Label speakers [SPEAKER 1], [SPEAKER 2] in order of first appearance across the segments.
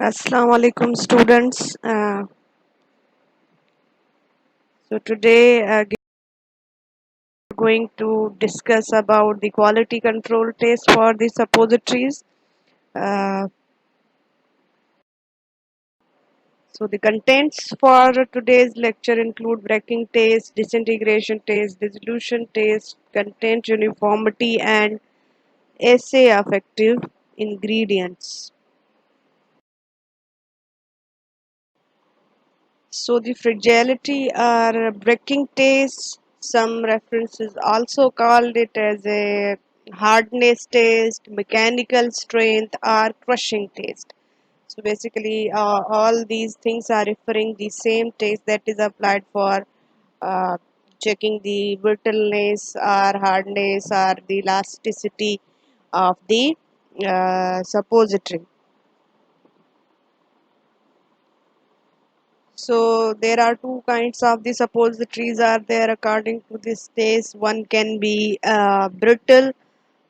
[SPEAKER 1] Assalamu alaikum students. So today we're going to discuss about the quality control test for the suppositories. Uh, so the contents for today's lecture include breaking test, disintegration test, dissolution test, content uniformity, and assay of active ingredients. So the fragility or breaking test, some references also called it as a hardness test, mechanical strength, or crushing test. So basically, all these things are referring the same test that is applied for uh, checking the brittleness or hardness or the elasticity of the suppository. So there are two kinds of the suppositories are there according to this test. One can be brittle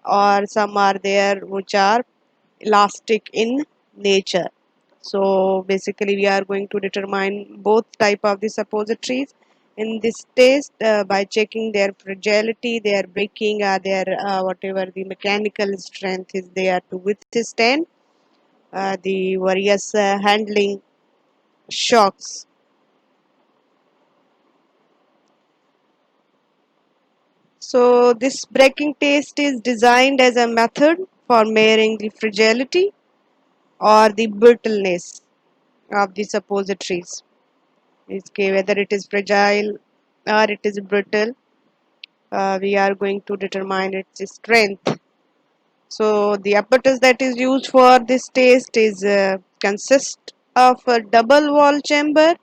[SPEAKER 1] or some are there which are elastic in nature. So basically we are going to determine both type of the suppositories in this test by checking their fragility, their breaking, their whatever the mechanical strength is there to withstand the various handling shocks. So this breaking test is designed as a method for measuring the fragility or the brittleness of the suppositories. Whether it is fragile or it is brittle, we are going to determine its strength. So the apparatus that is used for this test is consist of a double wall chamber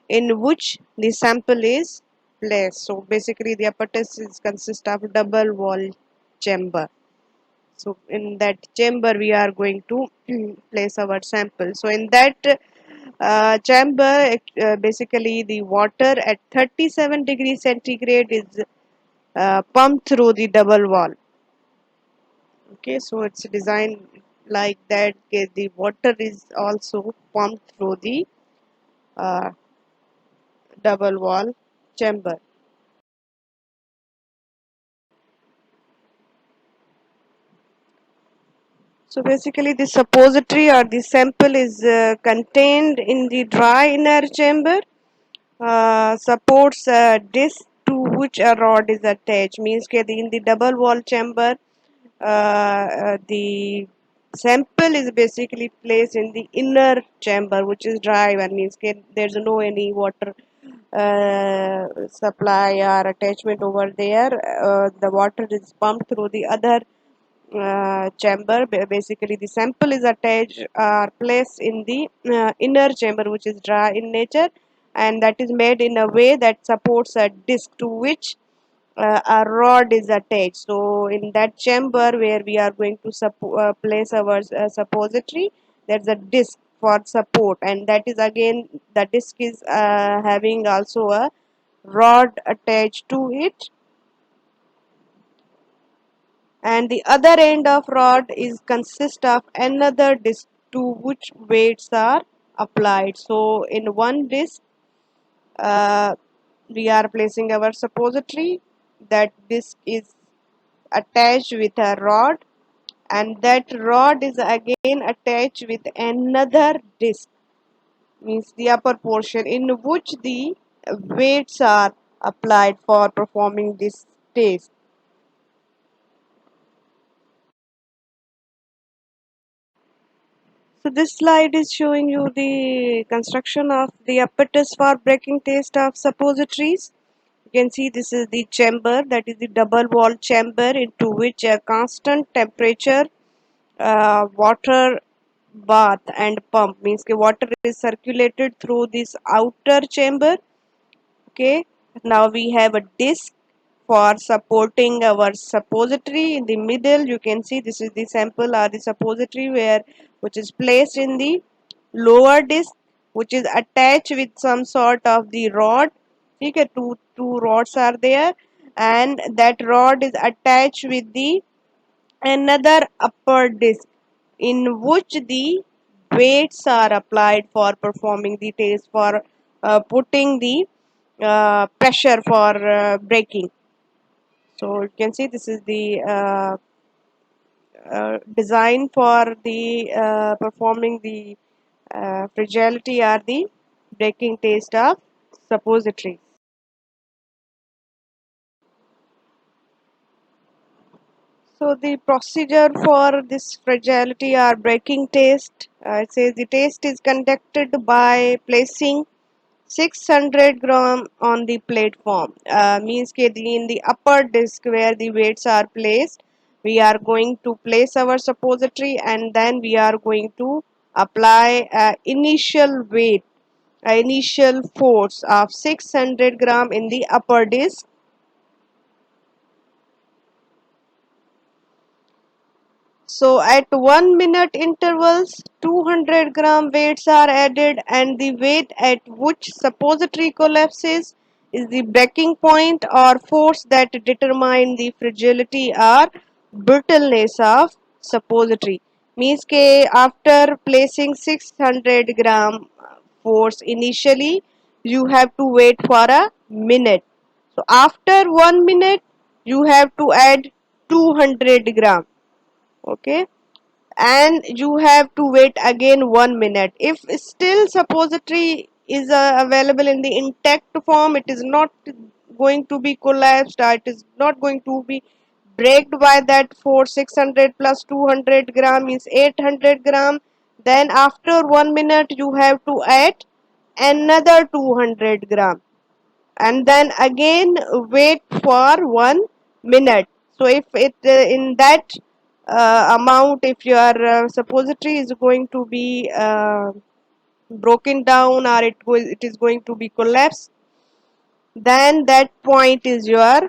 [SPEAKER 1] in which the sample is placed. So basically the apparatus is consist of double wall chamber. So in that chamber we are going to place our sample. So in that chamber basically the water at 37 degrees centigrade is pumped through the double wall. Okay, so it's designed like that. Okay, the water is also pumped through the uh, double wall chamber. So basically the suppository or the sample is contained in the dry inner chamber, supports a disc to which a rod is attached. Means that in the double wall chamber, the sample is basically placed in the inner chamber, which is dry one. Means that there's no any water supply or attachment over there. The water is pumped through the other chamber. Basically the sample is attached or placed in the inner chamber, which is dry in nature, and that is made in a way that supports a disc to which a rod is attached. So in that chamber where we are going to place our suppository, there's a disc for support, and that is again the disc is having also a rod attached to it, and the other end of rod is consist of another disc to which weights are applied. So in one disc uh, we are placing our suppository. That disc is attached with a rod, and that rod is again attached with another disc, means the upper portion in which the weights are applied for performing this test. So this slide is showing you the construction of the apparatus for breaking test of suppositories. You can see this is the chamber, that is the double wall chamber into which a constant temperature water bath and pump, means the water is circulated through this outer chamber. Okay, now we have a disc for supporting our suppository. In the middle you can see this is the sample or the suppository where which is placed in the lower disc, which is attached with some sort of the rod. Okay, two rods are there, and that rod is attached with the another upper disc in which the weights are applied for performing the test, for putting the pressure for braking. So you can see this is the design for the performing the fragility or the braking test of suppositories. So the procedure for this fragility or braking test, it says the test is conducted by placing 600 gram on the platform. Means that in the upper disc where the weights are placed, we are going to place our suppository and then we are going to apply initial weight, initial force of 600 gram in the upper disc. So at 1 minute intervals, 200-gram weights are added and the weight at which suppository collapses is the breaking point or force that determine the fragility or brittleness of suppository. Means ke after placing 600-gram force initially, you have to wait for a minute. So after 1 minute, you have to add 200 gram. Okay, and you have to wait again 1 minute. If still suppository is available in the intact form, it is not going to be collapsed, or it is not going to be breaked by that force. 600 plus 200 gram is 800 gram. Then after 1 minute you have to add another 200 gram and then again wait for 1 minute. So if it in that amount, if your suppository is going to be broken down or it is going to be collapsed, then that point is your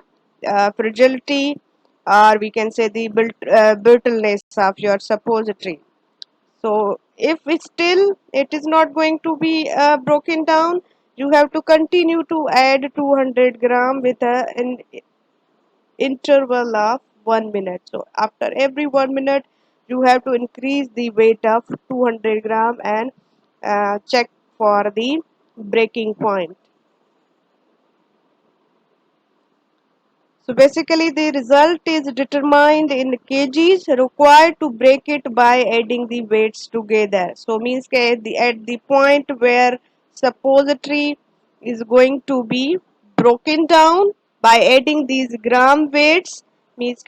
[SPEAKER 1] fragility, or we can say the brittleness of your suppository. So if it is not going to be broken down, you have to continue to add 200 gram with an interval of 1 minute. So after every 1 minute, you have to increase the weight of 200 gram and check for the breaking point. So basically the result is determined in kgs required to break it by adding the weights together. So means at the point where suppository is going to be broken down by adding these gram weights, means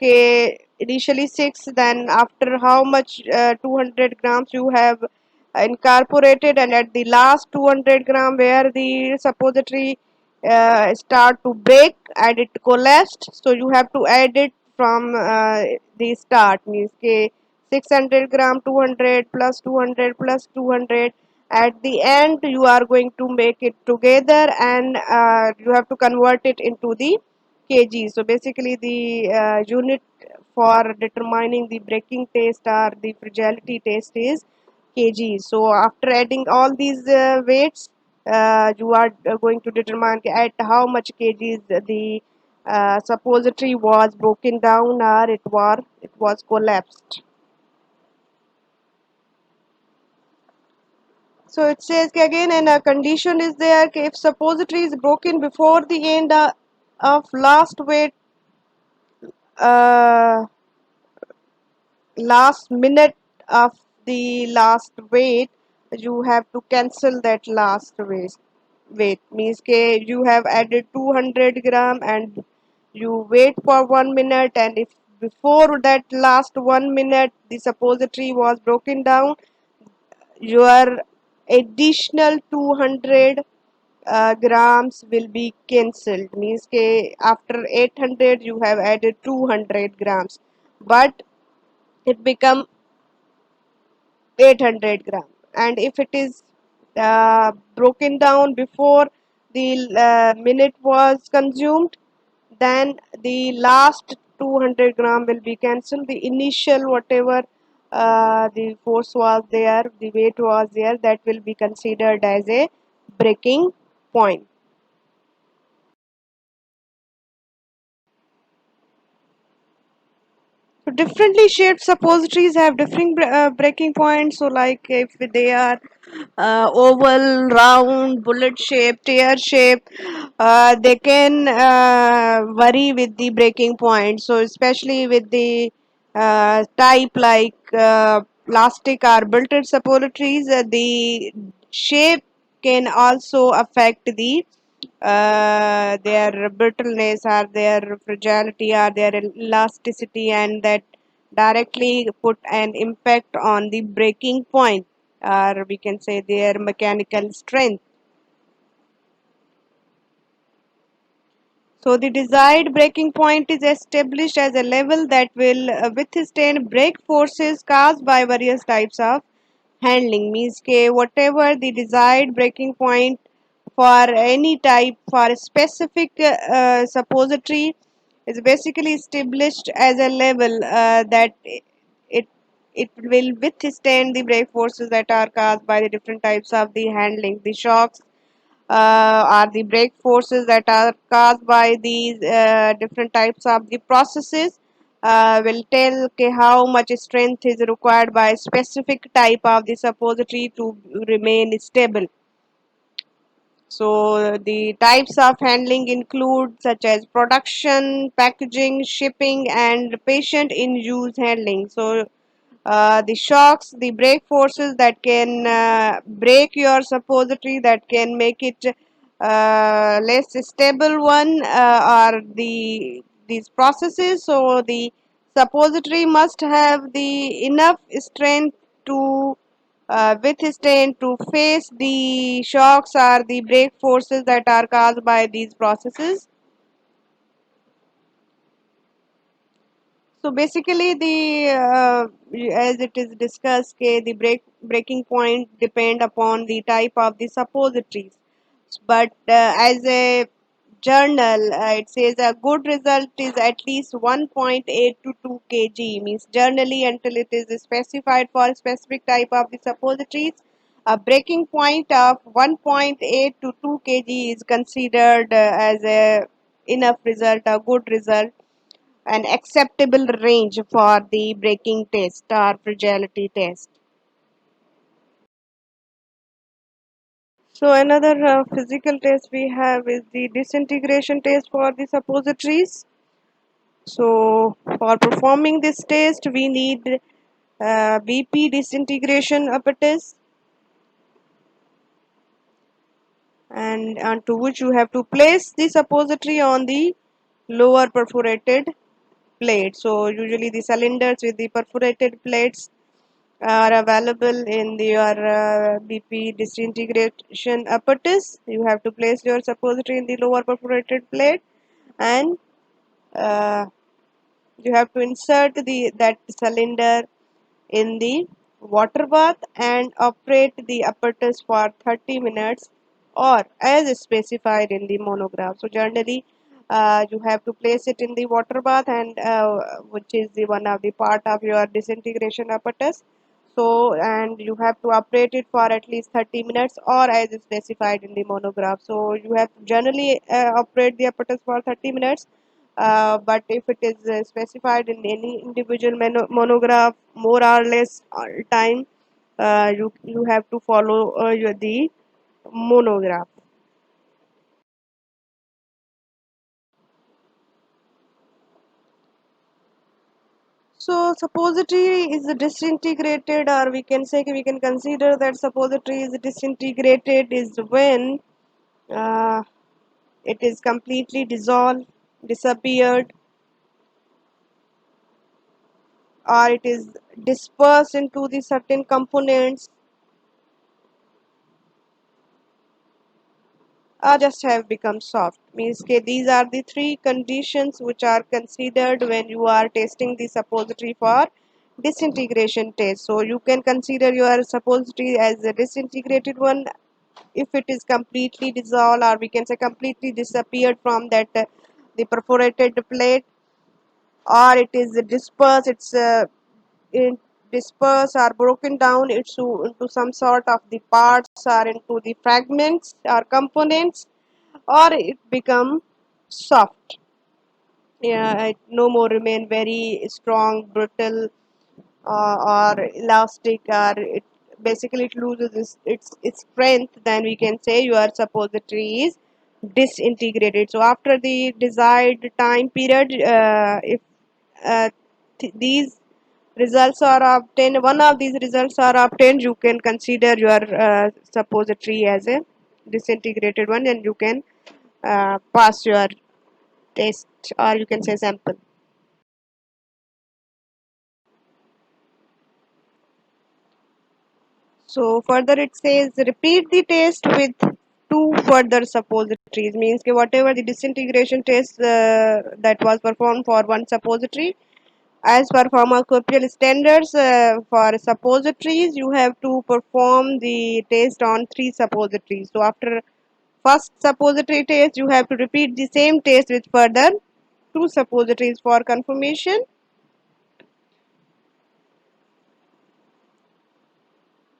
[SPEAKER 1] initially 6, then after how much 200 grams you have incorporated, and at the last 200 gram where the suppository start to break and it collapsed, so you have to add it from the start. Means 600 gram 200 plus 200 plus 200, at the end you are going to make it together and you have to convert it into the kg. So basically the unit for determining the breaking test or the fragility test is kg. So after adding all these weights, you are going to determine at how much kgs the suppository was broken down or it was collapsed. So it says again, and a condition is there if suppository is broken before the end of last weight, uh, last minute of the last weight, you have to cancel that last weight. Means you have added 200 gram and you wait for 1 minute, and if before that last 1 minute the suppository was broken down, your additional 200 grams will be cancelled. Means after 800 you have added 200 grams, but it become 800 gram. And if it is broken down before the minute was consumed, then the last 200 gram will be cancelled. The initial whatever the force was there, the weight was there, that will be considered as a breaking point. So differently shaped suppositories have different breaking points. So, like if they are oval, round, bullet shape, tear shape, they can vary with the breaking point. So, especially with the type like plastic or belted suppositories, the shape can also affect the their brittleness or their fragility or their elasticity, and that directly put an impact on the breaking point, or we can say their mechanical strength. So the desired breaking point is established as a level that will withstand break forces caused by various types of handling. Means ke whatever the desired breaking point for any type for a specific suppository is basically established as a level that it it will withstand the brake forces that are caused by the different types of the handling. The shocks are the brake forces that are caused by these different types of the processes. Will tell okay, how much strength is required by a specific type of the suppository to remain stable. So the types of handling include such as production, packaging, shipping, and patient in use handling. So the shocks, the brake forces that can break your suppository, that can make it less stable one, are these processes. So the suppository must have the enough strength to withstand to face the shocks or the brake forces that are caused by these processes. So basically, the as it is discussed, okay, the breaking point depend upon the type of the suppositories. But as a journal, it says a good result is at least 1.8 to 2 kg. Means generally until it is specified for a specific type of the suppositories. A breaking point of 1.8 to 2 kg is considered as a enough result, a good result, an acceptable range for the breaking test or fragility test. So another physical test we have is the disintegration test for the suppositories. So for performing this test we need BP disintegration apparatus, and onto which you have to place the suppository on the lower perforated plate. So usually the cylinders with the perforated plates are available in your BP disintegration apparatus. You have to place your suppository in the lower perforated plate, and uh, you have to insert the that cylinder in the water bath and operate the apparatus for 30 minutes or as specified in the monograph. So generally you have to place it in the water bath, and which is the one of the part of your disintegration apparatus. So and you have to operate it for at least 30 minutes or as specified in the monograph. So you have to generally operate the apparatus for 30 minutes, but if it is specified in any individual monograph more or less time, you have to follow the monograph. So suppository is disintegrated, or we can say we can consider that suppository is disintegrated is when uh, it is completely dissolved, disappeared, or it is dispersed into the certain components, just have become soft. Means ke these are the three conditions which are considered when you are testing the suppository for disintegration test. So you can consider your suppository as a disintegrated one if it is completely dissolved, or we can say completely disappeared from that the perforated plate, or it is dispersed, in dispersed or broken down into some sort of the parts or into the fragments or components, or it become soft. Yeah, it no more remain very strong, brittle, or elastic, or it basically it loses its strength. Then we can say your suppository is disintegrated. So after the desired time period, if these results are obtained, one of these results are obtained, you can consider your suppository as a disintegrated one, and you can pass your test, or you can say sample. So further it says repeat the test with two further suppositories, means कि whatever the disintegration test that was performed for one suppository, as per pharmacopoeial standards, for suppositories you have to perform the test on three suppositories. So after first suppository test you have to repeat the same test with further two suppositories for confirmation.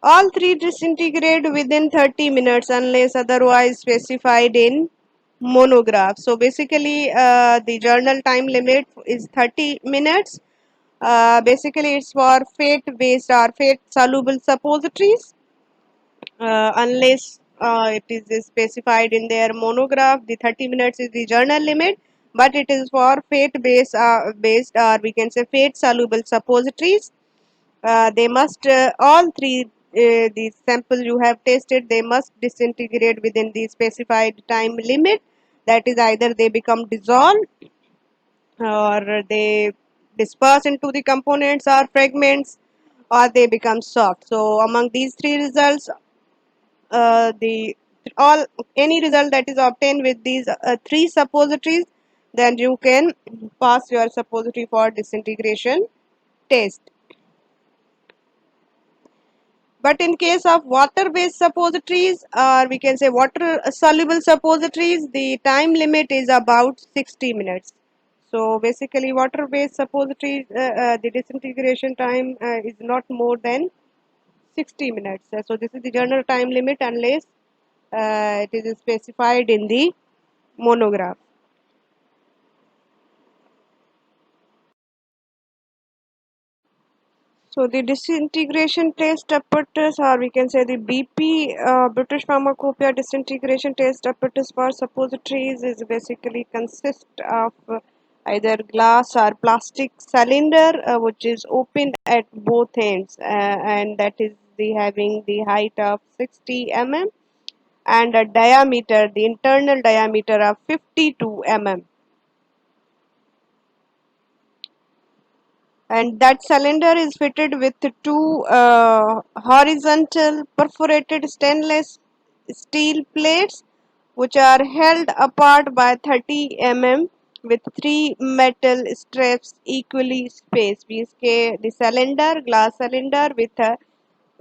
[SPEAKER 1] All three disintegrate within 30 minutes unless otherwise specified in monograph. So basically, the journal time limit is 30 minutes. Basically, it's for fate-based or fate-soluble suppositories, unless it is specified in their monograph. The 30 minutes is the journal limit, but it is for fate-based, based, or we can say fate-soluble suppositories. They must all three the sample you have tested, they must disintegrate within the specified time limit. That is either they become dissolved, or they disperse into the components or fragments, or they become soft. So among these three results, the all any result that is obtained with these three suppositories, then you can pass your suppository for disintegration test. But in case of water-based suppositories, or we can say water-soluble suppositories, the time limit is about 60 minutes. So basically, water-based suppositories, the disintegration time is not more than 60 minutes. So this is the general time limit unless it is specified in the monograph. So the disintegration test apparatus, or we can say the BP, British Pharmacopoeia disintegration test apparatus for suppositories, is basically consist of either glass or plastic cylinder, which is opened at both ends, and that is the having the height of 60 mm and a diameter, the internal diameter of 52 mm. And that cylinder is fitted with two horizontal perforated stainless steel plates which are held apart by 30 mm with three metal straps equally spaced. Means the cylinder, glass cylinder with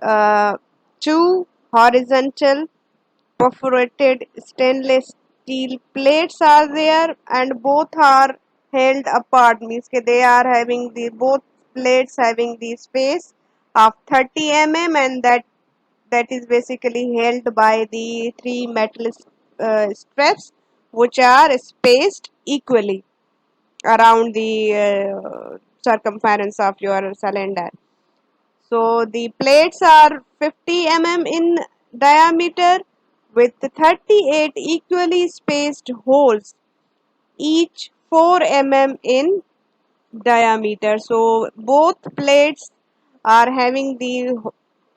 [SPEAKER 1] uh, two horizontal perforated stainless steel plates are there, and both are held apart, means that they are having the both plates having the space of 30 mm, and that is basically held by the three metal straps which are spaced equally around the circumference of your cylinder. So the plates are 50 mm in diameter with 38 equally spaced holes, each 4 mm in diameter. So both plates are having the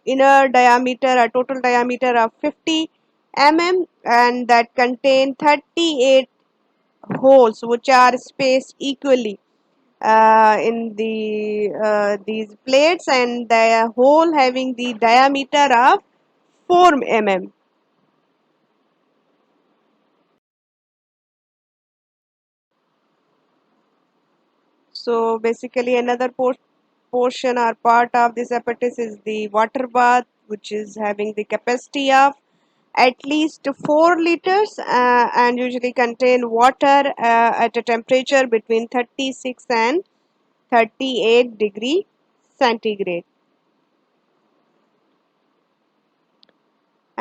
[SPEAKER 1] inner diameter, a total diameter of 50 mm, and that contain 38 holes which are spaced equally in these plates, and the hole having the diameter of 4 mm. So basically another portion or part of this apparatus is the water bath, which is having the capacity of at least 4 liters, and usually contain water at a temperature between 36 and 38 degree centigrade.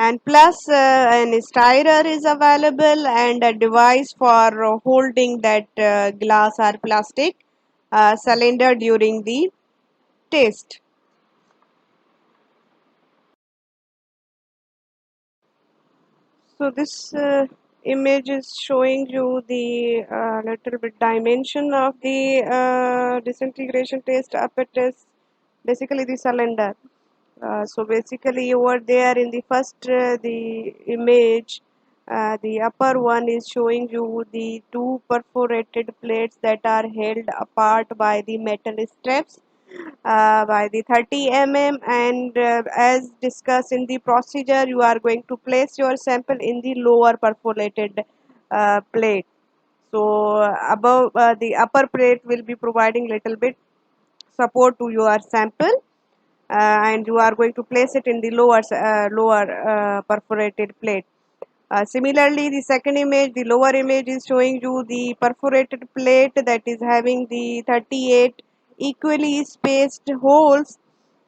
[SPEAKER 1] and plus an stirrer is available and a device for holding that glass or plastic cylinder during the taste. So this image is showing you the little bit dimension of the disintegration test apparatus, basically the cylinder. So basically over there in the first the image, the upper one is showing you the two perforated plates that are held apart by the metal straps by the 30 mm, and as discussed in the procedure, you are going to place your sample in the lower perforated plate. So above the upper plate will be providing little bit support to your sample, and you are going to place it in the lower perforated plate. Similarly, the second image, the lower image is showing you the perforated plate that is having the 38 equally spaced holes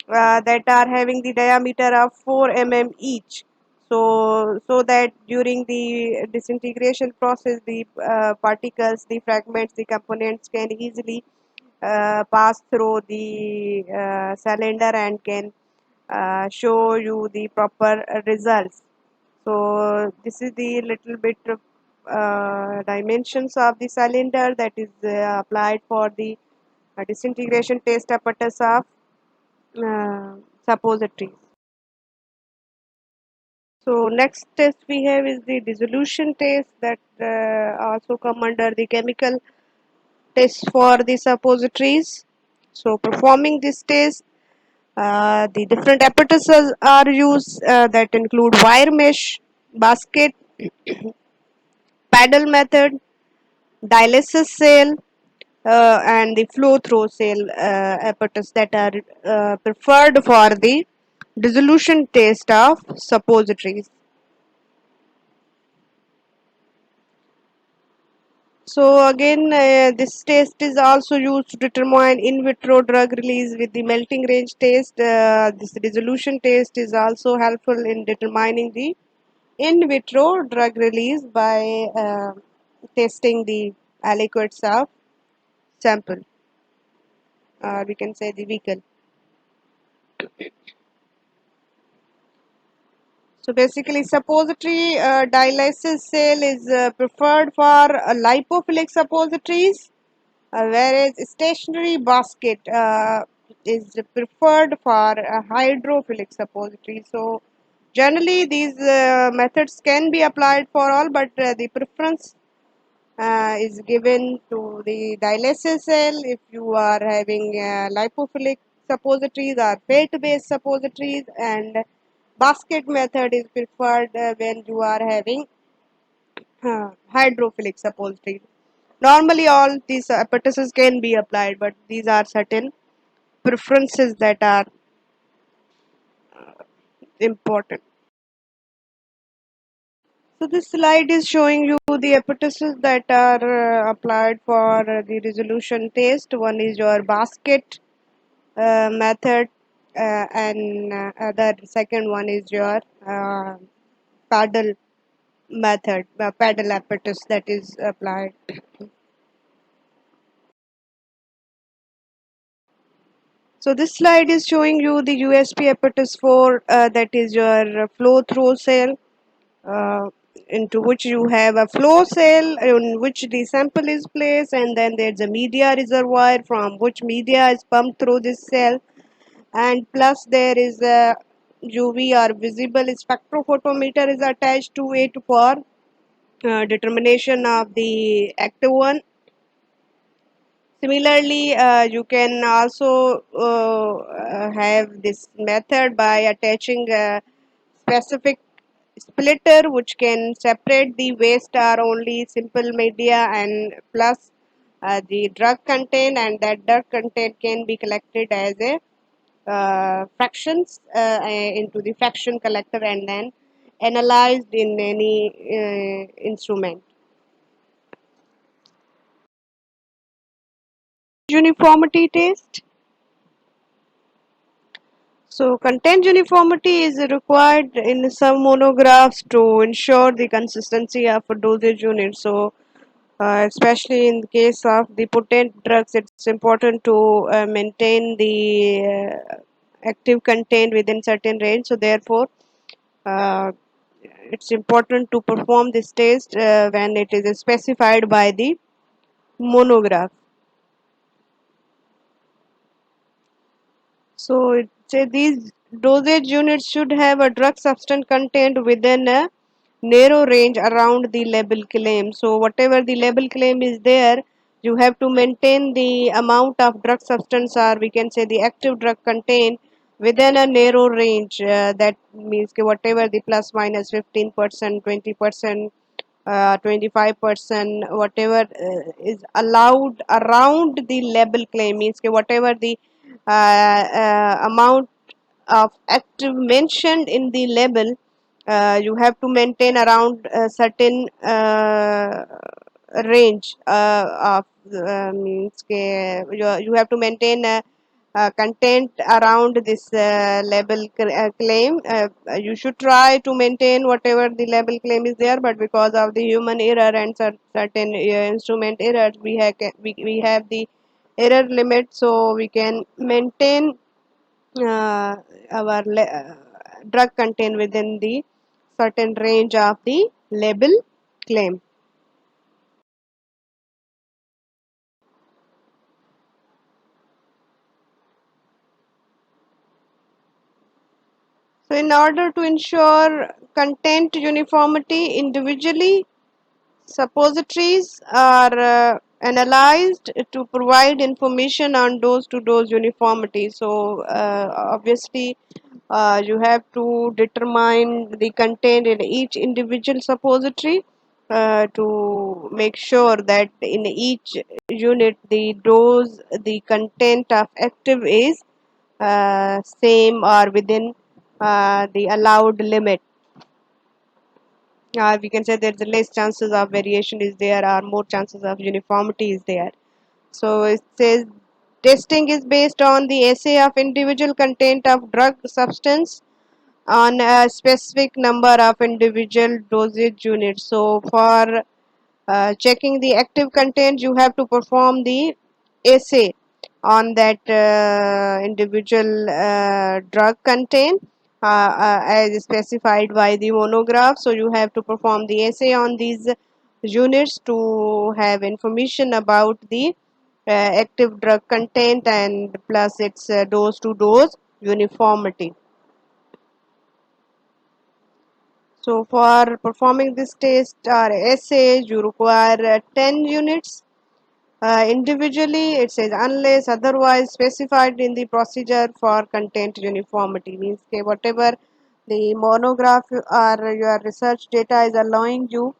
[SPEAKER 1] that are having the diameter of 4 mm each. So that during the disintegration process, the particles, the fragments, the components can easily pass through the cylinder and can show you the proper results. So this is the little bit of dimensions of the cylinder that is applied for the disintegration test apparatus of uh, suppositories. So next test we have is the dissolution test that also come under the chemical test for the suppositories. So performing this test, the different apparatuses are used that include wire mesh, basket, paddle method, dialysis cell, and the flow through cell apparatus that are preferred for the dissolution test of suppositories. So again, this test is also used to determine in vitro drug release with the melting range test. This dissolution test is also helpful in determining the in vitro drug release by testing the aliquots of sample, we can say the vehicle. So basically, suppository dialysis cell is preferred for lipophilic suppositories, whereas stationary basket is preferred for hydrophilic suppositories. So generally, these methods can be applied for all, but the preference is given to the dialysis cell if you are having lipophilic suppositories or fat-based suppositories, and basket method is preferred when you are having hydrophilic suppositories. Normally, all these apparatuses can be applied, but these are certain preferences that are important. So this slide is showing you the apparatuses that are applied for the resolution test. One is your basket method, and other second one is your paddle method, paddle apparatus that is applied. So this slide is showing you the USP apparatus for that is your flow through cell, uh, into which you have a flow cell in which the sample is placed, and then there's a media reservoir from which media is pumped through this cell, and plus there is a UV or visible spectrophotometer is attached to it for determination of the active one. Similarly, you can also have this method by attaching a specific splitter which can separate the waste or only simple media and plus the drug content, and that drug content can be collected as a fractions into the fraction collector and then analyzed in any instrument. Uniformity test. So content uniformity is required in some monographs to ensure the consistency of a dosage unit. So especially in the case of the potent drugs, it's important to maintain the active content within certain range. So therefore, uh, it's important to perform this test when it is specified by the monograph. So it say these dosage units should have a drug substance content within a narrow range around the label claim. So whatever the label claim is there, you have to maintain the amount of drug substance, or we can say the active drug content within a narrow range. That means whatever the plus minus 15%, 20%, 25%, whatever is allowed around the label claim, means whatever the amount of active mentioned in the label, you have to maintain around a certain range of means you have to maintain content around this label claim. You should try to maintain whatever the label claim is there, but because of the human error and certain instrument errors, we have the error limit, so we can maintain uh, our drug content within the certain range of the label claim. So in order to ensure content uniformity individually, suppositories are analyzed to provide information on dose to dose uniformity. So obviously you have to determine the content in each individual suppository to make sure that in each unit the dose, the content of active is same or within the allowed limit. We can say that the less chances of variation is there or more chances of uniformity is there. So it says testing is based on the assay of individual content of drug substance on a specific number of individual dosage units. So for checking the active content, you have to perform the assay on that individual drug content as specified by the monograph. So you have to perform the assay on these units to have information about the active drug content and plus its dose to dose uniformity. So for performing this test or assay, you require 10 units. Individually, it says unless otherwise specified in the procedure for content uniformity, means whatever the monograph or your research data is allowing you,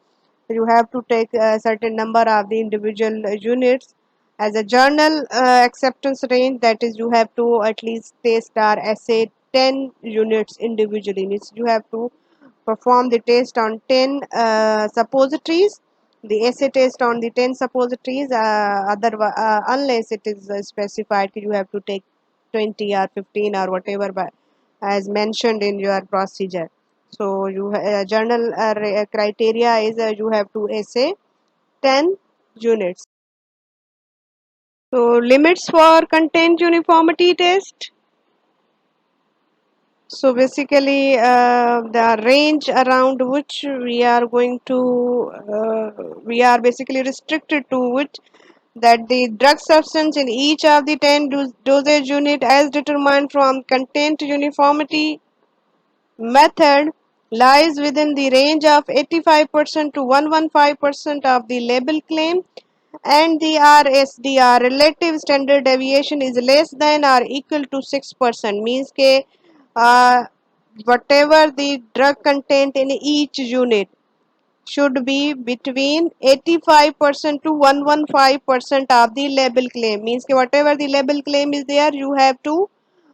[SPEAKER 1] you have to take a certain number of the individual units as a journal acceptance range. That is, you have to at least test or assay 10 units individually, means you have to perform the test on 10 suppositories, the assay test on the 10 suppositories, unless it is specified you have to take 20 or 15 or whatever as mentioned in your procedure. So you journal criteria is you have to assay 10 units. So limits for content uniformity test. So basically, the range around which we are basically restricted to which that the drug substance in each of the 10 dosage unit as determined from content uniformity method lies within the range of 85% to 115% of the label claim, and the RSDR relative standard deviation is less than or equal to 6%, means ke uh, whatever the drug content in each unit should be between 85% to 115% of the label claim, means कि whatever the label claim is there you have to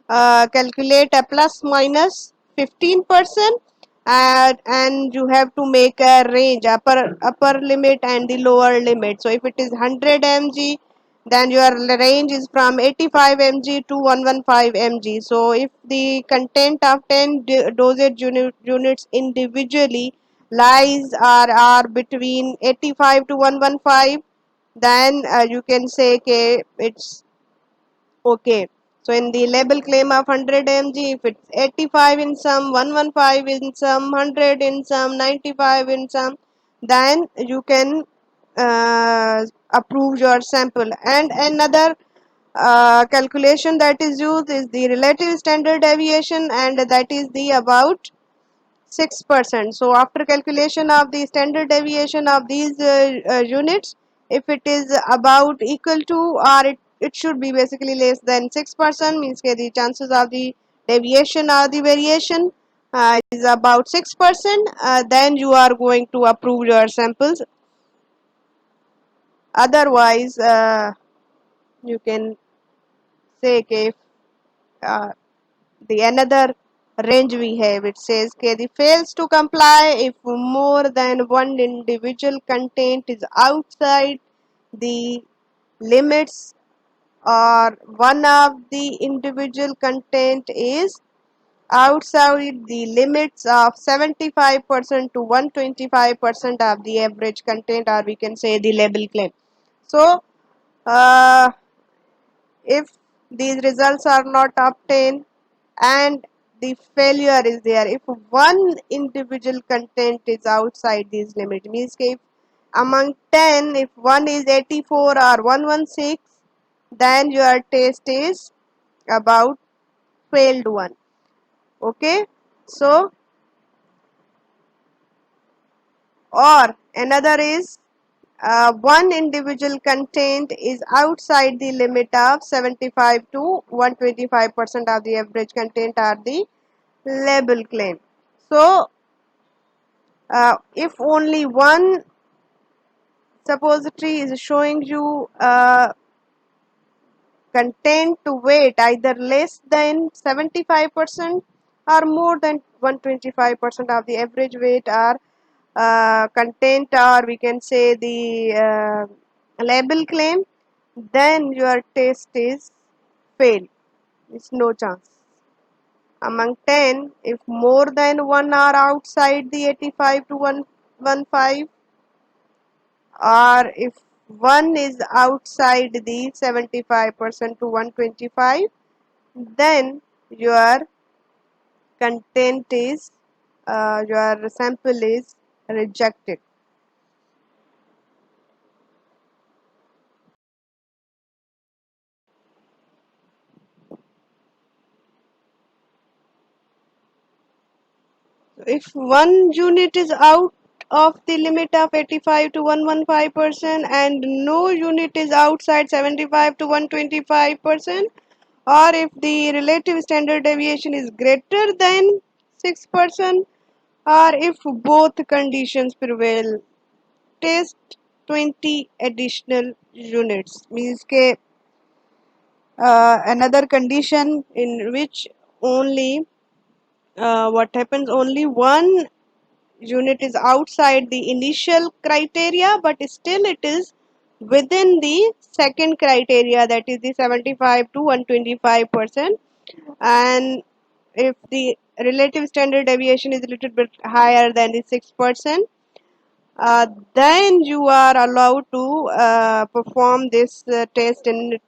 [SPEAKER 1] calculate a plus minus 15%, and you have to make a range upper limit and the lower limit. So if it is 100 mg, Then your range is from 85 mg to 115 mg. So if the content of 10 dosage units individually lies are between 85 to 115, then you can say okay, it's okay. So in the label claim of 100 mg, if it's 85 in some, 115 in some, 100 in some, 95 in some, then you can approve your sample. And another calculation that is used is the relative standard deviation, and that is the about 6%. So after calculation of the standard deviation of these units, if it is about equal to, or it should be basically less than 6%, means that the chances of the deviation or the variation is about 6%, then you are going to approve your samples. Otherwise, you can say if uh, the another range we have, it says okay, the fails to comply if more than one individual content is outside the limits, or one of the individual content is outside the limits of 75% to 125% of the average content, or we can say the label claim. So uh, if these results are not obtained and the failure is there, if one individual content is outside these limits, means if among 10, if one is 84 or 116, then your test is about failed one. Okay, so or another is one individual content is outside the limit of 75 to 125% of the average content are the label claim. So if only one suppository is showing you content to weight either less than 75% or more than 125% of the average weight, or content, or we can say the label claim, then your test is failed. It's no chance. Among 10, if more than one are outside the 85 to 115, or if one is outside the 75% to 125, then your content is your sample is rejected. If one unit is out of the limit of 85 to 115%, and no unit is outside 75 to 125%, or if the relative standard deviation is greater than 6%, or if both conditions prevail, test 20 additional units. Means ke, another condition in which only what happens, only one unit is outside the initial criteria, but still it is within the second criteria, that is the 75 to 125%. And if the relative standard deviation is a little bit higher than the 6%, then you are allowed to perform this test in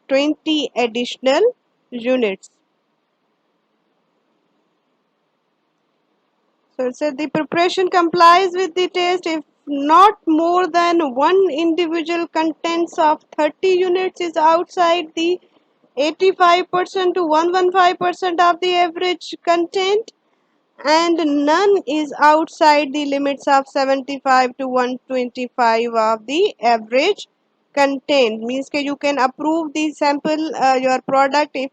[SPEAKER 1] 20 additional units. So it said the preparation complies with the test if not more than one individual contents of 30 units is outside the 85% to 115% of the average content, and none is outside the limits of 75 to 125 of the average content. Means that you can approve the sample your product if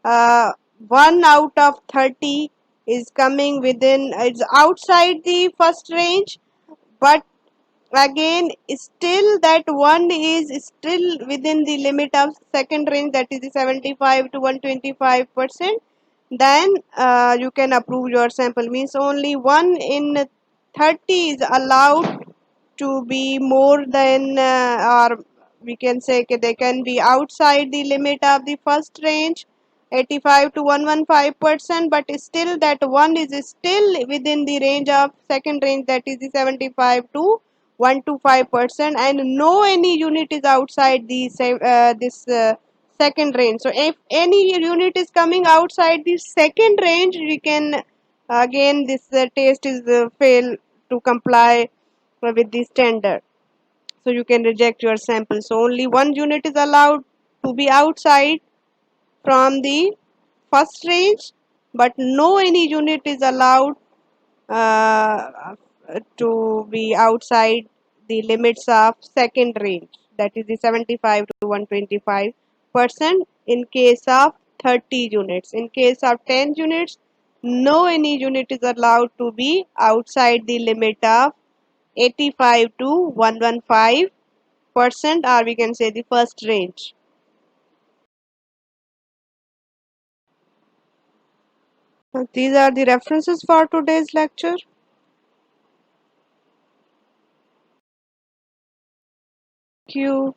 [SPEAKER 1] uh, 1 out of 30 is coming within, it's outside the first range, but again still that one is still within the limit of second range, that is the 75 to 125%, then you can approve your sample. Means only 1 in 30 is allowed to be more than or we can say they can be outside the limit of the first range 85 to 115%, but still that one is still within the range of second range, that is the 75 to 125%, and no any unit is outside the this second range. So if any unit is coming outside the second range, we can again this test is fail to comply with the standard, so you can reject your sample. So only one unit is allowed to be outside from the first range, but no any unit is allowed to be outside the limits of second range, that is the 75 to 125% in case of 30 units. In case of 10 units, no any unit is allowed to be outside the limit of 85 to 115%, or we can say the first range. These are the references for today's lecture. Thank you.